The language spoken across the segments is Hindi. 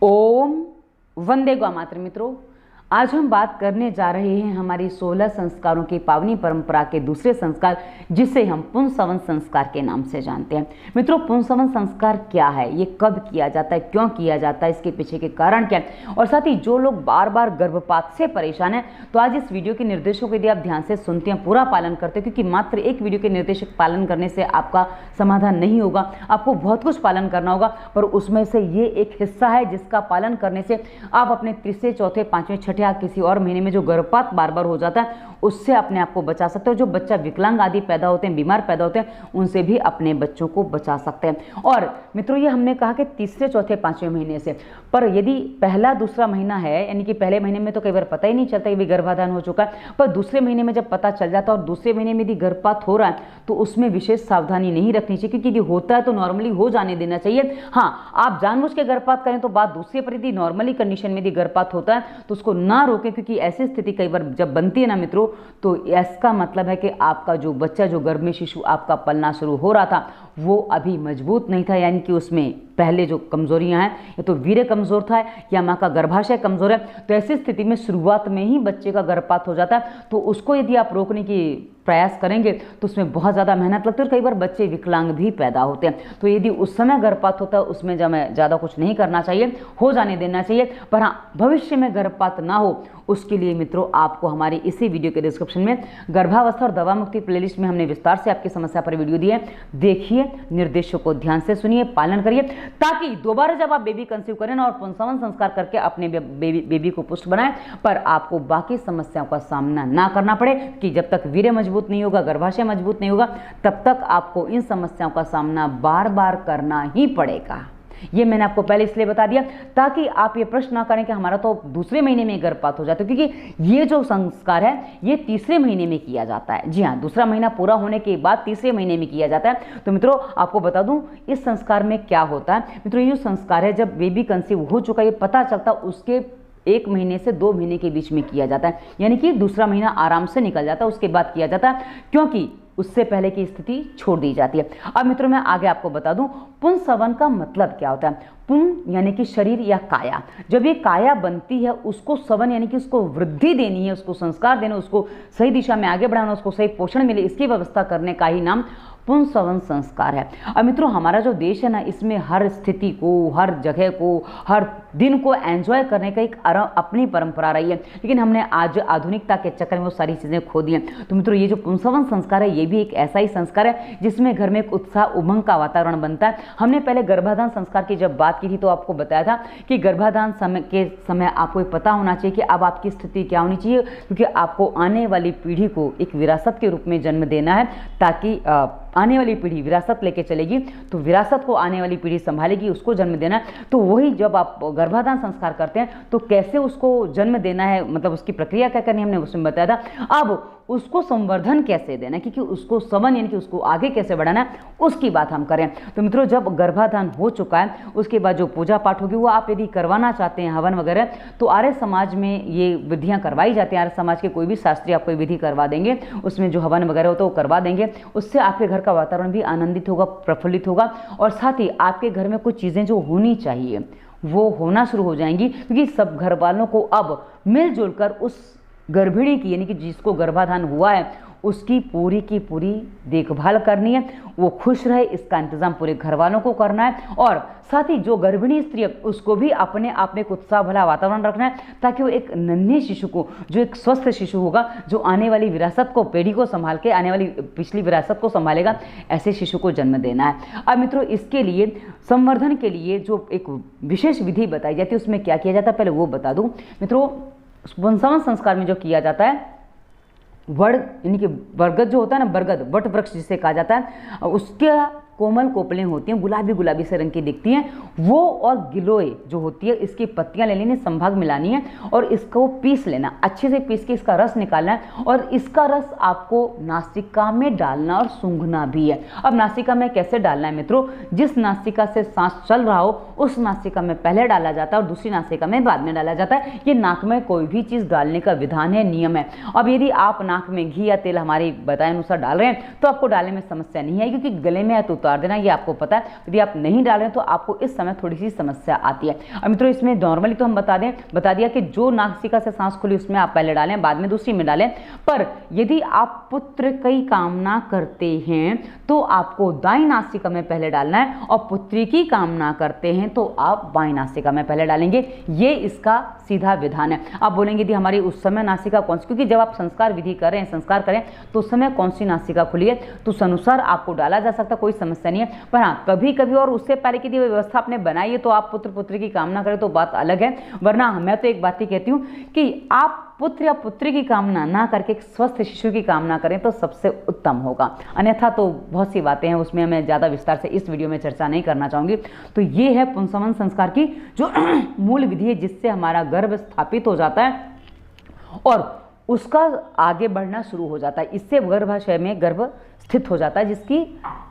ओम वंदे गौ मातरम। मित्रों, आज हम बात करने जा रहे हैं हमारी 16 संस्कारों की पावनी परंपरा के दूसरे संस्कार, जिसे हम पुंसवन संस्कार के नाम से जानते हैं। मित्रों, पुंसवन संस्कार क्या है, ये कब किया जाता है, क्यों किया जाता है, इसके पीछे के कारण क्या है, और साथ ही जो लोग बार बार गर्भपात से परेशान हैं, तो आज इस वीडियो के निर्देशों को यदि आप ध्यान से सुनते हैं, पूरा पालन करते हैं, क्योंकि मात्र एक वीडियो के निर्देश पालन करने से आपका समाधान नहीं होगा, आपको बहुत कुछ पालन करना होगा। पर उसमें से ये एक हिस्सा है जिसका पालन करने से आप अपने तीसरे, चौथे, पांचवें, छठे या किसी और महीने में जो गर्भपात बार बार हो जाता है उससे अपने आप को बचा सकते हो। जो बच्चा विकलांग आदि पैदा होते हैं, बीमार पैदा होते हैं, उनसे भी अपने बच्चों को बचा सकते हैं। और मित्रों, ये हमने कहा कि तीसरे, चौथे, पांचवें महीने से, पर यदि पहला, दूसरा महीना है, यानी कि पहले महीने में तो कई बार पता ही नहीं चलता कि गर्भाधान हो चुका है, पर दूसरे महीने में जब पता चल जाता है और दूसरे महीने में यदि गर्भपात हो रहा है तो उसमें विशेष सावधानी नहीं रखनी चाहिए, क्योंकि यदि होता है तो नॉर्मली हो जाने देना चाहिए। हाँ, आप जानबूझ के गर्भपात करें तो बात दूसरी, पर यदि नॉर्मली कंडीशन में यदि गर्भपात होता है तो उसको ना रोकें, क्योंकि ऐसी स्थिति कई बार जब बनती है ना मित्रों, तो इसका मतलब है कि आपका जो बच्चा, जो गर्भ में शिशु आपका पलना शुरू हो रहा था, वो अभी मजबूत नहीं था, यानी कि उसमें पहले जो कमजोरियां हैं, या तो वीर्य कमजोर था या मां का गर्भाशय कमजोर है। तो ऐसी स्थिति में शुरुआत में ही बच्चे का गर्भपात हो जाता है, तो उसको यदि आप रोकने की प्रयास करेंगे तो उसमें बहुत ज़्यादा मेहनत लगती है और कई बार बच्चे विकलांग भी पैदा होते हैं। तो यदि उस समय गर्भपात होता है उसमें ज़्यादा कुछ नहीं करना चाहिए, हो जाने देना चाहिए। पर हाँ, भविष्य में गर्भपात ना हो उसके लिए मित्रों आपको हमारी इसी वीडियो के डिस्क्रिप्शन में गर्भावस्था और दवा मुक्ति प्लेलिस्ट में हमने विस्तार से आपकी समस्या पर वीडियो दी है। देखिए, निर्देशों को ध्यान से सुनिए, पालन करिए, ताकि दोबारा जब आप बेबी कंसीव करें ना और पुंसवन संस्कार करके अपने बेबी को पुष्ट बनाएं, पर आपको बाकी समस्याओं का सामना ना करना पड़े। कि जब तक वीर्य मजबूत नहीं होगा, गर्भाशय मजबूत नहीं होगा, तब तक आपको इन समस्याओं का सामना बार बार करना ही पड़ेगा। ये मैंने आपको पहले इसलिए बता दिया ताकि आप ये प्रश्न ना करें कि हमारा तो दूसरे महीने में गर्भपात हो जाता है, क्योंकि ये जो संस्कार है ये तीसरे महीने में किया जाता है। जी हाँ, दूसरा महीना पूरा होने के बाद तीसरे महीने में किया जाता है। तो मित्रों, आपको बता दूं इस संस्कार में क्या होता है। मित्रों, ये जो संस्कार है, जब बेबी कंसीव हो चुका है, ये पता चलता उसके 1 महीने से 2 महीने के बीच में किया जाता है, यानी कि दूसरा महीना आराम से निकल जाता है, उसके बाद किया जाता है, क्योंकि उससे पहले की स्थिति छोड़ दी जाती है। अब मित्रों, मैं आगे आपको बता दूं पुंसवन का मतलब क्या होता है। पुं यानी कि शरीर या काया, जब ये काया बनती है उसको सवन यानी कि उसको वृद्धि देनी है, उसको संस्कार देना, उसको सही दिशा में आगे बढ़ाना, उसको सही पोषण मिले, इसकी व्यवस्था करने का ही नाम पुंसवन संस्कार है। अब मित्रों, हमारा जो देश है ना, इसमें हर स्थिति को, हर जगह को, हर दिन को एंजॉय करने का एक अपनी परंपरा रही है, लेकिन हमने आज आधुनिकता के चक्कर में वो सारी चीज़ें खो दी हैं। तो मित्रों, ये जो पुंसवन संस्कार है ये भी एक ऐसा ही संस्कार है जिसमें घर में एक उत्साह, उमंग का वातावरण बनता है। हमने पहले गर्भाधान संस्कार की जब बात की थी तो आपको बताया था कि गर्भाधान के समय आपको पता होना चाहिए कि अब आपकी स्थिति क्या होनी चाहिए, क्योंकि आपको आने वाली पीढ़ी को एक विरासत के रूप में जन्म देना है, ताकि आने वाली पीढ़ी विरासत लेके चलेगी, तो विरासत को आने वाली पीढ़ी संभालेगी, उसको जन्म देना है। तो वही जब आप गर्भाधान संस्कार करते हैं तो कैसे उसको जन्म देना है, मतलब उसकी प्रक्रिया क्या करनी है, हमने उसमें बताया था। अब उसको संवर्धन कैसे देना है, क्योंकि उसको सवन यानी कि उसको आगे कैसे बढ़ाना है, उसकी बात हम करें। तो मित्रों, जब गर्भाधान हो चुका है उसके बाद जो पूजा पाठ होगी वो आप यदि करवाना चाहते हैं, हवन वगैरह, तो आर्य समाज में ये विधियां करवाई जाती हैं। आर्य समाज के कोई भी शास्त्री आपको विधि करवा देंगे, उसमें जो हवन वगैरह होता है वो करवा देंगे। उससे आपके घर का वातावरण भी आनंदित होगा, प्रफुल्लित होगा, और साथ ही आपके घर में कुछ चीज़ें जो होनी चाहिए वो होना शुरू हो जाएंगी, क्योंकि सब घर वालों को अब मिलजुल कर उस गर्भिणी की, यानी कि जिसको गर्भाधान हुआ है, उसकी पूरी की पूरी देखभाल करनी है, वो खुश रहे, इसका इंतजाम पूरे घर वालों को करना है। और साथ ही जो गर्भिणी स्त्री है उसको भी अपने आप में एक उत्साह भरा वातावरण रखना है, ताकि वो एक नन्हे शिशु को, जो एक स्वस्थ शिशु होगा, जो आने वाली विरासत को, पीढ़ी को संभाल के आने वाली पिछली विरासत को संभालेगा, ऐसे शिशु को जन्म देना है। अब मित्रों, इसके लिए संवर्धन के लिए जो एक विशेष विधि बताई जाती है उसमें क्या किया जाता है पहले वो बता दूं। मित्रों, पुंसवन संस्कार में जो किया जाता है, वड़ यानी कि बरगद जो होता है ना, बरगद, वट वृक्ष जिसे कहा जाता है, उसके कोमल कोपलें होती हैं, गुलाबी गुलाबी से रंग की दिखती हैं, वो और गिलोय जो होती है, इसकी पत्तियां ले लेनी, संभाग मिलानी है और इसको पीस लेना, अच्छे से पीस के इसका रस निकालना है, और इसका रस आपको नासिका में डालना और सूंघना भी है। अब नासिका में कैसे डालना है मित्रों, जिस नासिका से सांस चल रहा हो उस नासिका में पहले डाला जाता है और दूसरी नासिका में बाद में डाला जाता है। ये नाक में कोई भी चीज़ डालने का विधान है, नियम है। अब यदि आप नाक में घी या तेल हमारे बताए अनुसार डाल रहे हैं तो आपको डालने में समस्या नहीं है, क्योंकि गले में है तो उतार देना, ये आपको पता है। यदि आप नहीं डाल रहे हैं तो आपको इस समय थोड़ी सी समस्या आती है। और मित्रों इसमें नॉर्मली तो हम बता दिया कि जो नासिका से सांस खुली उसमें आप पहले डालें, बाद में दूसरी में डालें। पर यदि आप पुत्र की कामना करते हैं तो आपको दाई नासिका में पहले डालना है, और पुत्री की कामना करते हैं तो आप बाई नासिका में पहले डालेंगे। ये इसका सीधा विधान है। आप बोलेंगे यदि हमारी उस समय नासिका कौन सी, क्योंकि जब आप संस्कार विधि करें, संस्कार करें तो उस समय कौन सी नासिका खुली है तो उस अनुसार आपको डाला जा सकता, कोई समस्या नहीं है। पर हाँ, कभी कभी और उससे पहले की व्यवस्था आपने बनाई है तो आप पुत्र पुत्री की कामना करें तो बात अलग है। वरना मैं तो एक बात ही कहती हूँ कि आप पुत्र या पुत्री की कामना ना करके एक स्वस्थ शिशु की कामना करें तो सबसे उत्तम होगा। अन्यथा तो बहुत सी बातें हैं, उसमें मैं ज़्यादा विस्तार से इस वीडियो में चर्चा नहीं करना चाहूँगी। तो ये है पुंसवन संस्कार की जो मूल विधि है, जिससे हमारा गर्भ स्थापित हो जाता है और उसका आगे बढ़ना शुरू हो जाता है। इससे गर्भाशय में गर्भ स्थित हो जाता है,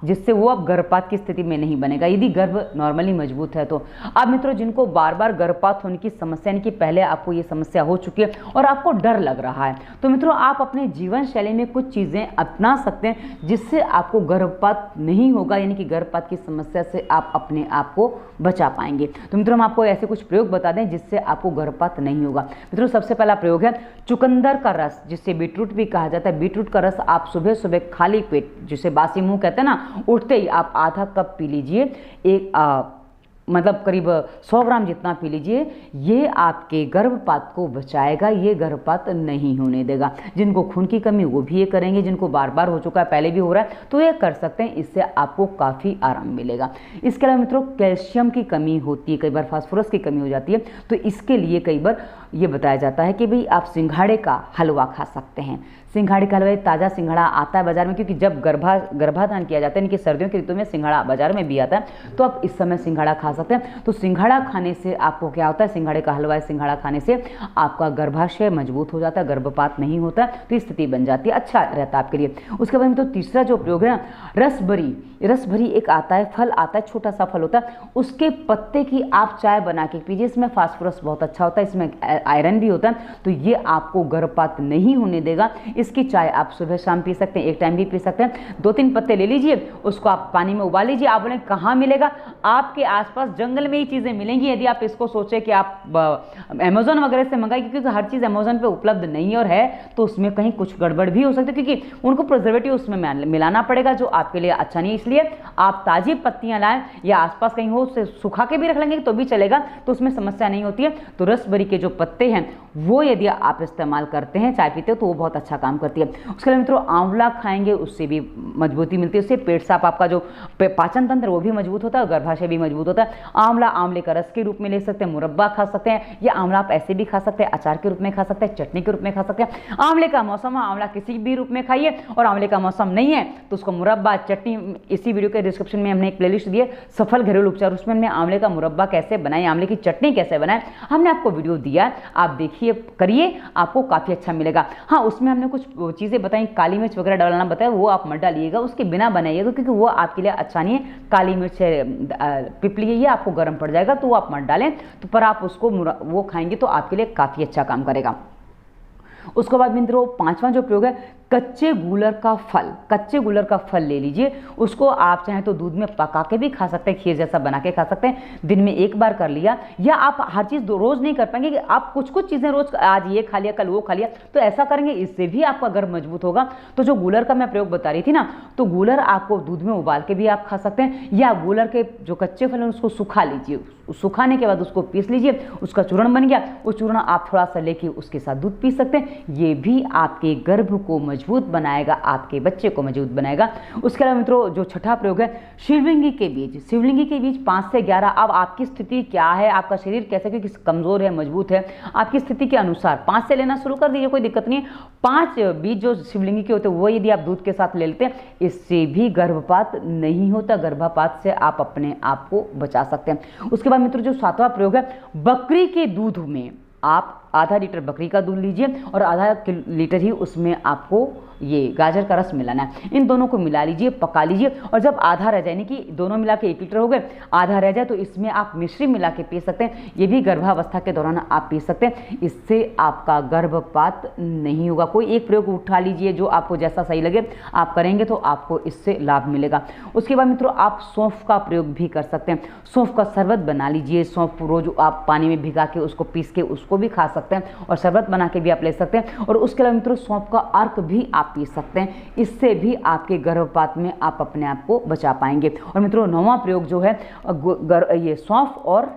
जिससे वो अब गर्भपात की स्थिति में नहीं बनेगा यदि गर्भ नॉर्मली मजबूत है तो। अब मित्रों जिनको बार बार गर्भपात होने की समस्या, यानी कि पहले आपको ये समस्या हो चुकी है और आपको डर लग रहा है, तो मित्रों आप अपने जीवन शैली में कुछ चीज़ें अपना सकते हैं जिससे आपको गर्भपात नहीं होगा, यानी कि गर्भपात की समस्या से आप अपने आप को बचा पाएंगे। तो मित्रों हम आपको ऐसे कुछ प्रयोग बता दें जिससे आपको गर्भपात नहीं होगा। मित्रों सबसे पहला प्रयोग है चुकंदर का रस, जिसे बीटरूट भी कहा जाता है। बीटरूट का रस आप सुबह सुबह खाली पेट, जिसे बासी मुंह कहते हैं ना, उठते ही आप आधा कप पी लीजिए। मतलब करीब 100 ग्राम जितना पी लीजिए। ये आपके गर्भपात को बचाएगा, ये गर्भपात नहीं होने देगा। जिनको खून की कमी वो भी ये करेंगे, जिनको बार बार हो चुका है, पहले भी हो रहा है तो ये कर सकते हैं, इससे आपको काफ़ी आराम मिलेगा। इसके अलावा मित्रों कैल्शियम की कमी होती है, कई बार फास्फोरस की कमी हो जाती है, तो इसके लिए कई बार ये बताया जाता है कि भाई आप सिंघाड़े का हलवा खा सकते हैं। सिंघाड़े का हलवा, ताज़ा सिंघाड़ा आता है बाजार में, क्योंकि जब गर्भाधान किया जाता है, यानी कि सर्दियों की ऋतु में सिंघाड़ा बाजार में भी आता है, तो आप इस समय सिंघाड़ा खा सकते हैं। तो सिंघाड़ा खाने से आपको क्या होता है, सिंघाड़े का हलवा, सिंघाड़ा खाने से आपका गर्भाशय मजबूत हो जाता है, गर्भपात नहीं होता, तो स्थिति बन जाती है, अच्छा रहता है आपके लिए। उसके बाद में तो तीसरा जो प्रयोग है ना, रसभरी। रसभरी एक आता है, फल आता है, छोटा सा फल होता है, उसके पत्ते की आप चाय बना के पीजिए। इसमें फास्फोरस बहुत अच्छा होता है, इसमें आयरन भी होता है, तो ये आपको गर्भपात नहीं होने देगा। इसकी चाय आप सुबह शाम पी सकते हैं, एक टाइम भी पी सकते हैं। 2-3 पत्ते ले लीजिए, उसको आप पानी में उबाल लीजिए। आप बोले कहाँ मिलेगा, आपके आसपास जंगल में ही चीज़ें मिलेंगी। यदि आप इसको सोचें कि आप अमेजोन वगैरह से मंगाइए, क्योंकि हर चीज़ अमेजोन पे उपलब्ध नहीं और है तो उसमें कहीं कुछ गड़बड़ भी हो सकती है, क्योंकि उनको प्रिजर्वेटिव उसमें मिलाना पड़ेगा जो आपके लिए अच्छा नहीं है। इसलिए आप ताज़ी पत्तियाँ लाएँ, या आसपास कहीं हो उसे सुखा के भी रख लेंगे तो भी चलेगा, तो उसमें समस्या नहीं होती है। तो रसभरी के जो पत्ते हैं वो यदि आप इस्तेमाल करते हैं, चाय पीते हो, तो वो बहुत अच्छा काम करती है। उसके अलावा मित्रों आंवला खाएंगे, उससे भी मजबूती मिलती है, उससे पेट साफ, आपका जो पाचन तंत्र वो भी मजबूत होता है और गर्भाशय भी मजबूत होता है। आंवला आंवले का रस के रूप में ले सकते हैं, मुरब्बा खा सकते हैं, या आंवला आप ऐसे भी खा सकते हैं, अचार के रूप में खा सकते हैं, चटनी के रूप में खा सकते हैं। आंवले का मौसम है, आंवला किसी भी रूप में खाइए, और आंवले का मौसम नहीं है तो उसको मुरब्बा, चटनी, इसी वीडियो के डिस्क्रिप्शन में हमने एक प्लेलिस्ट दी है सफल घरेलू उपचार, उसमें हमने आंवले का मुरब्बा कैसे बनाए, आंवले की चटनी कैसे बनाए, हमने आपको वीडियो दिया है, आप देखिए, करिए, आपको काफ़ी अच्छा मिलेगा। हाँ, उसमें हमने कुछ चीज़ें बताई, काली मिर्च वगैरह डालना बताया, वो आप मत डालिएगा, उसके बिना बनाइएगा, क्योंकि वो आपके लिए अच्छा नहीं है। काली मिर्च पिपली है, ये आपको गर्म पड़ जाएगा, तो वो आप मत डालें। तो पर आप उसको वो खाएंगे तो आपके लिए काफ़ी अच्छा काम करेगा। उसके बाद मित्रों 5वां जो प्रयोग है कच्चे गूलर का फल। कच्चे गूलर का फल ले लीजिए, उसको आप चाहें तो दूध में पका के भी खा सकते हैं, खीर जैसा बना के खा सकते हैं। दिन में एक बार कर लिया, या आप हर चीज़ रोज़ नहीं कर पाएंगे कि आप कुछ कुछ चीज़ें रोज़, आज ये खा लिया कल वो खा लिया, तो ऐसा करेंगे इससे भी आपका गर्भ मजबूत होगा। तो जो गूलर का मैं प्रयोग बता रही थी ना, तो गूलर आपको दूध में उबाल के भी आप खा सकते हैं, या गूलर के जो कच्चे फल हैं उसको सुखा लीजिए, सुखाने के बाद उसको पीस लीजिए, उसका चूर्ण बन गया, वो चूर्ण आप थोड़ा सा लेके उसके साथ दूध पी सकते हैं। ये भी आपके गर्भ को मजबूत बनाएगा, आपके बच्चे को मजबूत बनाएगा। उसके अलावा मित्रों जो छठा प्रयोग है शिवलिंगी के बीज। शिवलिंगी के बीज 5 से 11, अब आपकी स्थिति क्या है, आपका शरीर कैसे, क्योंकि कमजोर है मजबूत है, आपकी स्थिति के अनुसार 5 से लेना शुरू कर दीजिए, कोई दिक्कत नहीं है। 5 बीज जो शिवलिंगी के होते हैं वो यदि आप दूध के साथ ले लेते हैं, इससे भी गर्भपात नहीं होता, गर्भपात से आप अपने आप को बचा सकते हैं। उसके बाद मित्रों जो 7वां प्रयोग है बकरी के दूध में आप आधा लीटर बकरी का दूध लीजिए और आधा लीटर ही उसमें आपको ये गाजर का रस मिलाना है। इन दोनों को मिला लीजिए, पका लीजिए और जब आधा रह जाए, यानी कि दोनों मिला के 1 लीटर हो गए, आधा रह जाए तो इसमें आप मिश्री मिला के पी सकते हैं। ये भी गर्भावस्था के दौरान आप पी सकते हैं। इससे आपका गर्भपात नहीं होगा। कोई एक प्रयोग उठा लीजिए, जो आपको जैसा सही लगे आप करेंगे तो आपको इससे लाभ मिलेगा। उसके बाद मित्रों आप सौंफ का प्रयोग भी कर सकते हैं। सौंफ का शरबत बना लीजिए। सौंफ रोज आप पानी में भिगा के उसको पीस के उसको भी खा सकते हैं और शरबत बना के भी आप ले सकते हैं। और उसके अलावा मित्रों सौंफ का अर्क भी आप पी सकते हैं। इससे भी आपके गर्भपात में आप अपने आप को बचा पाएंगे। और मित्रों 9वां प्रयोग जो है ये सौंफ और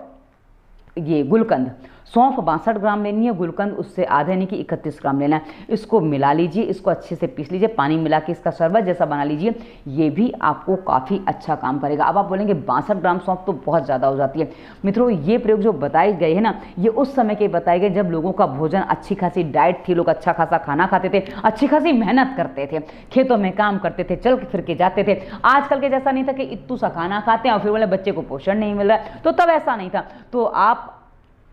ये गुलकंद। सौंफ 62 ग्राम लेनी है, गुलकंद उससे आधे यानी कि 31 ग्राम लेना है। इसको मिला लीजिए, इसको अच्छे से पीस लीजिए, पानी मिला के इसका शरबत जैसा बना लीजिए। ये भी आपको काफ़ी अच्छा काम करेगा। अब आप बोलेंगे 62 ग्राम सौंफ तो बहुत ज़्यादा हो जाती है। मित्रों ये प्रयोग जो बताए गए हैं ना, ये उस समय के बताए गए जब लोगों का भोजन अच्छी खासी डाइट थी, लोग अच्छा खासा खाना खाते थे, अच्छी खासी मेहनत करते थे, खेतों में काम करते थे, चल फिर के जाते थे। आजकल के जैसा नहीं था कि इत्तू सा खाना खाते हैं और फिर बोले बच्चे को पोषण नहीं मिल रहा है, तो तब ऐसा नहीं था। तो आप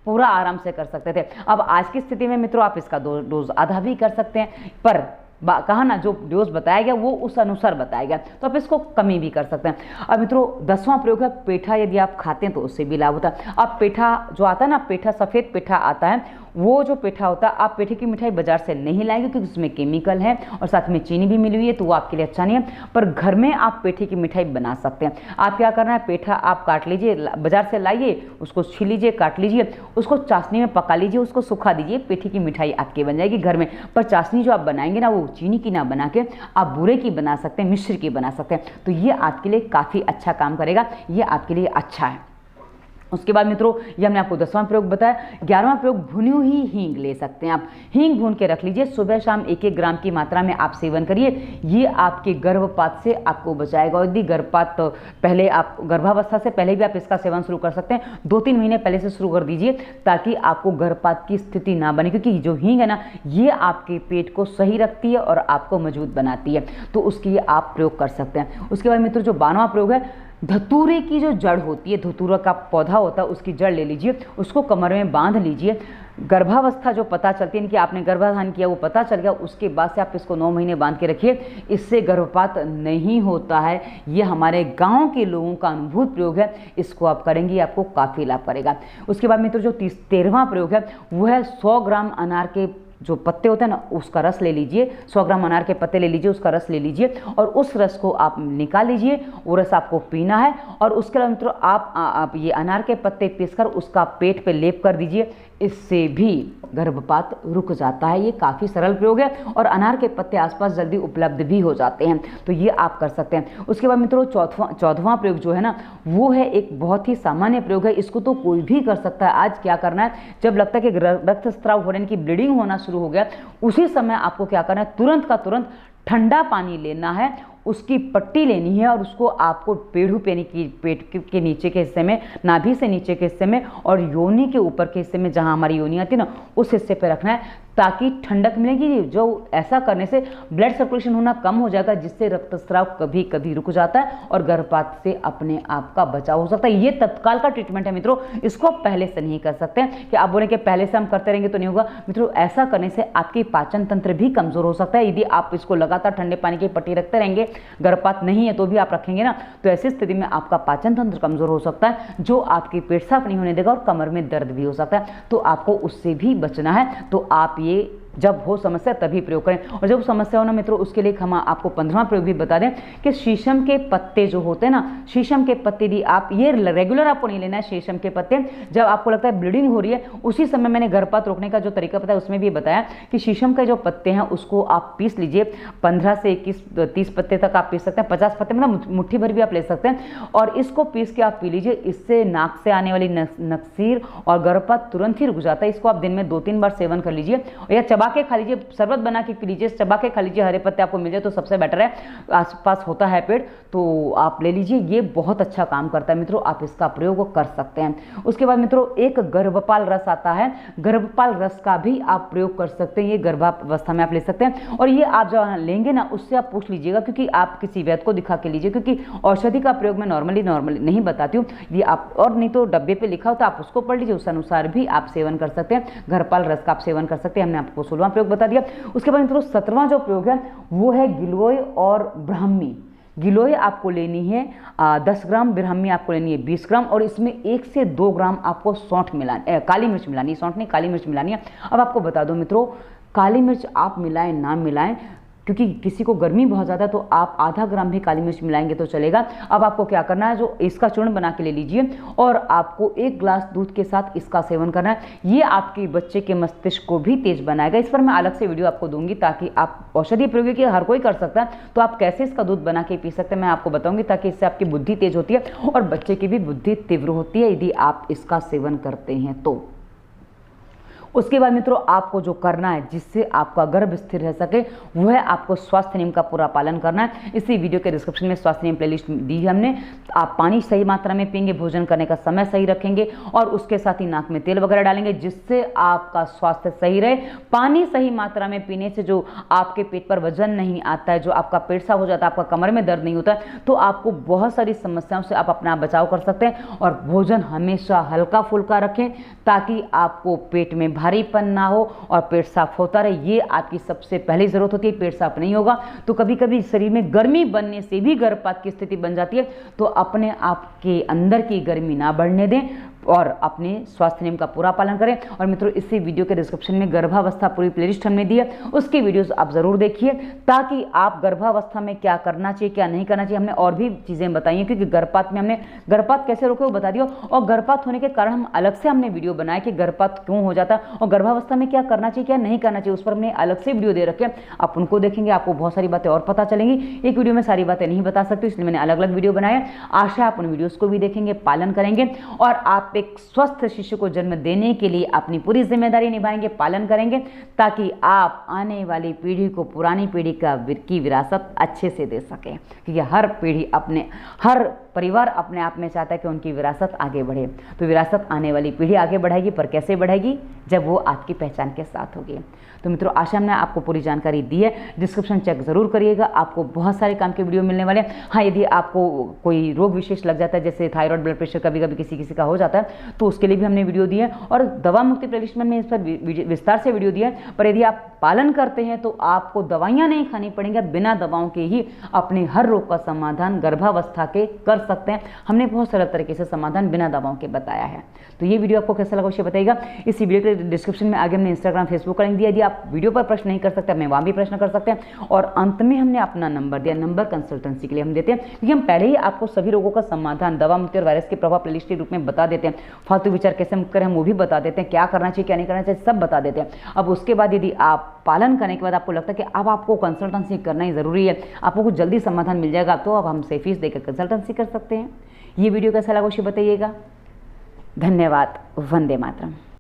पूरा आराम से कर सकते थे। अब आज की स्थिति में मित्रों आप इसका डोज आधा भी कर सकते हैं, पर कहा ना जो डोज बताया गया वो उस अनुसार बताया गया, तो आप इसको कमी भी कर सकते हैं। अब मित्रों 10वां प्रयोग है पेठा। यदि आप खाते हैं तो उससे भी लाभ होता है। अब पेठा जो आता है ना, पेठा सफ़ेद पेठा आता है, वो जो पेठा होता है आप पेठे की मिठाई बाजार से नहीं लाएंगे क्योंकि उसमें केमिकल है और साथ में चीनी भी मिली हुई है, तो वो आपके लिए अच्छा नहीं है। पर घर में आप पेठे की मिठाई बना सकते हैं। आप क्या करना है, पेठा आप काट लीजिए, बाजार से लाइए, उसको छील लीजिए, काट लीजिए, उसको चाशनी में पका लीजिए, उसको सुखा दीजिए, पेठे की मिठाई आपकी बन जाएगी घर में। पर चाशनी जो आप बनाएंगे ना, वो चीनी की ना बना के आप बूरे की बना सकते हैं, मिश्र की बना सकते हैं। तो ये आपके लिए काफ़ी अच्छा काम करेगा, ये आपके लिए अच्छा है। उसके बाद मित्रों ये हमने आपको 10वां प्रयोग बताया। 11वां प्रयोग भुनी हुई हींग ले सकते हैं आप। हींग भून के रख लीजिए, सुबह शाम 1-1 ग्राम की मात्रा में आप सेवन करिए। ये आपके गर्भपात से आपको बचाएगा। यदि गर्भपात तो पहले आप गर्भावस्था से पहले भी आप इसका सेवन शुरू कर सकते हैं। 2-3 महीने पहले से शुरू कर दीजिए ताकि आपको गर्भपात की स्थिति ना बने, क्योंकि जो हींग है ना ये आपके पेट को सही रखती है और आपको मजबूत बनाती है, तो उसकी आप प्रयोग कर सकते हैं। उसके बाद मित्रों जो 12वां प्रयोग है, धतूरे की जो जड़ होती है, धतूरा का पौधा होता है, उसकी जड़ ले लीजिए, उसको कमर में बांध लीजिए। गर्भावस्था जो पता चलती है कि आपने गर्भाधान किया वो पता चल गया, उसके बाद से आप इसको 9 महीने बांध के रखिए। इससे गर्भपात नहीं होता है। ये हमारे गांव के लोगों का अनुभूत प्रयोग है। इसको आप करेंगे आपको काफ़ी लाभ करेगा। उसके बाद मित्रों जो 13वां प्रयोग है वो है 100 ग्राम अनार के जो पत्ते होते हैं ना उसका रस ले लीजिए। 100 ग्राम अनार के पत्ते ले लीजिए, उसका रस ले लीजिए और उस रस को आप निकाल लीजिए। वो रस आपको पीना है और उसके अलावा मित्रों आप ये अनार के पत्ते पीसकर उसका पेट पे लेप कर दीजिए। इससे भी गर्भपात रुक जाता है। ये काफ़ी सरल प्रयोग है और अनार के पत्ते आसपास जल्दी उपलब्ध भी हो जाते हैं, तो ये आप कर सकते हैं। उसके बाद मित्रों 14वां प्रयोग जो है ना वो है एक बहुत ही सामान्य प्रयोग है। इसको तो कोई भी कर सकता है। आज क्या करना है, जब लगता है कि रक्तस्राव होने की ब्लीडिंग होना शुरू हो गया, उसी समय आपको क्या करना है, तुरंत का तुरंत ठंडा पानी लेना है, उसकी पट्टी लेनी है और उसको आपको पेड़ू पेनी की पेट के नीचे के हिस्से में, नाभि से नीचे के हिस्से में और योनि के ऊपर के हिस्से में जहां हमारी योनि आती है ना उस हिस्से पे रखना है ताकि ठंडक मिलेगी। जो ऐसा करने से ब्लड सर्कुलेशन होना कम हो जाएगा, जिससे रक्तस्राव कभी कभी रुक जाता है और गर्भपात से अपने आप का बचाव हो सकता है। ये तत्काल का ट्रीटमेंट है मित्रों, इसको पहले से नहीं कर सकते हैं कि आप बोले कि पहले से हम करते रहेंगे तो नहीं होगा। मित्रों ऐसा करने से आपकी पाचन तंत्र भी कमजोर हो सकता है। यदि आप इसको लगातार ठंडे पानी की पट्टी रखते रहेंगे, गर्भपात नहीं है तो भी आप रखेंगे ना, तो ऐसी स्थिति में आपका पाचन तंत्र कमजोर हो सकता है, जो आपकी पेट साफ नहीं होने देगा और कमर में दर्द भी हो सकता है। तो आपको उससे भी बचना है। तो आप ये जब हो समस्या तभी प्रयोग करें। और जब समस्या हो ना मित्रों उसके लिए हम आपको 15वां प्रयोग भी बता दें कि शीशम के पत्ते जो होते हैं ना, शीशम के पत्ते भी आप ये रेगुलर आपको नहीं लेना है। शीशम के पत्ते जब आपको लगता है ब्लीडिंग हो रही है, उसी समय मैंने गर्भपात रोकने का जो तरीका बताया उसमें भी बताया कि शीशम के जो पत्ते हैं उसको आप पीस लीजिए। 15 से 21-30 पत्ते तक आप पीस सकते हैं। 50 पत्ते मतलब मुट्ठी भर भी आप ले सकते हैं और इसको पीस के आप पी लीजिए। इससे नाक से आने वाली नक्सीर और गर्भपात तुरंत ही रुक जाता है। इसको आप दिन में 2-3 बार सेवन कर लीजिए या चबा के खा लीजिए, शरबत बना के पी लीजिए, चबा के खा लीजिए, हरे पत्ते आपको मिल जाए तो सबसे बेटर है। आसपास होता है पेड़ तो आप ले लीजिए, ये बहुत अच्छा काम करता है मित्रों, आप इसका प्रयोग कर सकते हैं। उसके बाद मित्रों एक गर्भपाल रस आता है, गर्भपाल रस का भी आप प्रयोग कर सकते हैं, ये गर्भावस्था में आप ले सकते हैं। और ये आप जब लेंगे ना उससे आप पूछ लीजिएगा, क्योंकि आप किसी वैद्य को दिखा के लीजिए, क्योंकि औषधि का प्रयोग मैं नॉर्मली नहीं बताती हूँ, ये आप और नहीं तो डब्बे पे लिखा हो तो आप उसको पढ़ लीजिए, उस अनुसार भी आप सेवन कर सकते हैं। गर्भपाल रस का आप सेवन कर सकते हैं। हमने आपको 16वां प्रयोग बता दिया। उसके बाद मित्रों 17वां जो प्रयोग है वो है गिलोय और ब्राह्मी। गिलोय आपको लेनी है 10 ग्राम, ब्राह्मी आपको लेनी है 20 ग्राम, और इसमें 1 से 2 ग्राम आपको काली मिर्च मिलानी है, सौंठ नहीं काली मिर्च मिलानी है। अब आपको बता दो मित्रों, काली मिर्च आप मिलाएं ना मिलाएं, क्योंकि किसी को गर्मी बहुत ज़्यादा तो आप आधा ग्राम भी काली मिर्च मिलाएंगे तो चलेगा। अब आपको क्या करना है, जो इसका चूर्ण बना के ले लीजिए और आपको 1 गिलास दूध के साथ इसका सेवन करना है। ये आपके बच्चे के मस्तिष्क को भी तेज बनाएगा। इस पर मैं अलग से वीडियो आपको दूंगी, ताकि आप औषधि प्रयोग की हर कोई कर सकता है, तो आप कैसे इसका दूध बना के पी सकते हैं मैं आपको बताऊंगी, ताकि इससे आपकी बुद्धि तेज होती है और बच्चे की भी बुद्धि तीव्र होती है यदि आप इसका सेवन करते हैं तो। उसके बाद मित्रों आपको जो करना है जिससे आपका गर्भ स्थिर रह सके, वो है आपको स्वास्थ्य नियम का पूरा पालन करना है। इसी वीडियो के डिस्क्रिप्शन में स्वास्थ्य नियम प्लेलिस्ट दी है हमने। आप पानी सही मात्रा में पिएंगे, भोजन करने का समय सही रखेंगे और उसके साथ ही नाक में तेल वगैरह डालेंगे, जिससे आपका स्वास्थ्य सही रहे। पानी सही मात्रा में पीने से जो आपके पेट पर वजन नहीं आता है, जो आपका पेट साफ हो जाता है, आपका कमर में दर्द नहीं होता है, तो आपको बहुत सारी समस्याओं से आप अपना बचाव कर सकते हैं। और भोजन हमेशा हल्का फुल्का रखें, ताकि आपको पेट में भारीपन ना हो और पेट साफ होता रहे। ये आपकी सबसे पहली जरूरत होती है। पेट साफ नहीं होगा तो कभी कभी शरीर में गर्मी बनने से भी गर्भपात की स्थिति बन जाती है। तो अपने आप के अंदर की गर्मी ना बढ़ने दें और अपने स्वास्थ्य नियम का पूरा पालन करें। और मित्रों इसी वीडियो के डिस्क्रिप्शन में गर्भावस्था पूरी प्लेलिस्ट हमने दी है, उसकी वीडियोस आप जरूर देखिए, ताकि आप गर्भावस्था में क्या करना चाहिए क्या नहीं करना चाहिए। हमने और भी चीजें बताई हैं, क्योंकि गर्भपात में हमने गर्भपात कैसे रोके वो बता दिया, और गर्भपात होने के कारण हम अलग से हमने वीडियो बनाए कि गर्भपात क्यों हो जाता है और गर्भावस्था में क्या करना चाहिए क्या नहीं करना चाहिए, उस पर हमने अलग से वीडियो दे रखे हैं। आप उनको देखेंगे, आपको बहुत सारी बातें और पता चलेंगी। एक वीडियो में सारी बातें नहीं बता सकती, इसलिए मैंने अलग अलग वीडियो बनाए। आशा आप उन वीडियोस को भी देखेंगे, पालन करेंगे और आप एक स्वस्थ शिशु को जन्म देने के लिए अपनी पूरी जिम्मेदारी निभाएंगे, पालन करेंगे, ताकि आप आने वाली पीढ़ी को पुरानी पीढ़ी की विरासत अच्छे से दे सकें। क्योंकि हर परिवार अपने आप में चाहता है कि उनकी विरासत आगे बढ़े। तो विरासत आने वाली पीढ़ी आगे बढ़ाएगी, पर कैसे बढ़ाएगी, जब वो आपकी पहचान के साथ होगी। तो मित्रों आशा हमने आपको पूरी जानकारी दी है। डिस्क्रिप्शन चेक जरूर करिएगा, आपको बहुत सारे काम के वीडियो मिलने वाले हैं। हाँ, यदि आपको कोई रोग विशेष लग जाता है, जैसे थायराइड, ब्लड प्रेशर कभी कभी किसी का हो जाता है, तो उसके लिए भी हमने वीडियो दी है। और दवा मुक्ति प्लेलिस्ट में इस पर विस्तार से वीडियो दिया है। पर यदि आप पालन करते हैं तो आपको दवाइयाँ नहीं खानी पड़ेंगी, बिना दवाओं के ही अपने हर रोग का समाधान गर्भावस्था के कर सकते हैं। हमने बहुत सरल तरीके से समाधान बिना दवाओं के बताया है। तो ये वीडियो आपको कैसा लगा उसे बताइएगा। इस वीडियो के डिस्क्रिप्शन में आगे हमने इंस्टाग्राम, फेसबुक का लिंक दिया। यदि आप वीडियो पर प्रश्न नहीं कर सकते, हमें वहाँ भी प्रश्न कर सकते हैं। और अंत में हमने अपना नंबर दिया, नंबर कंसल्टेंसी के लिए हम देते हैं, क्योंकि हम पहले ही आपको सभी रोगों का समाधान दवा मुक्ति और वायरस के प्रभाव प्लेलिस्ट के रूप में बता देते हैं। फालतू विचार कैसे मुक्त करें हम वो भी बता देते हैं, क्या करना चाहिए क्या नहीं करना चाहिए सब बता देते हैं। अब उसके बाद यदि आप पालन करने के बाद आपको लगता है कि अब आपको कंसल्टेंसी करना ही ज़रूरी है, आपको कुछ जल्दी समाधान मिल जाएगा, तो अब हमसे फीस देकर कंसल्टेंसी कर सकते हैं। ये वीडियो कैसा लगा उसे बताइएगा। धन्यवाद। वंदे मातरम।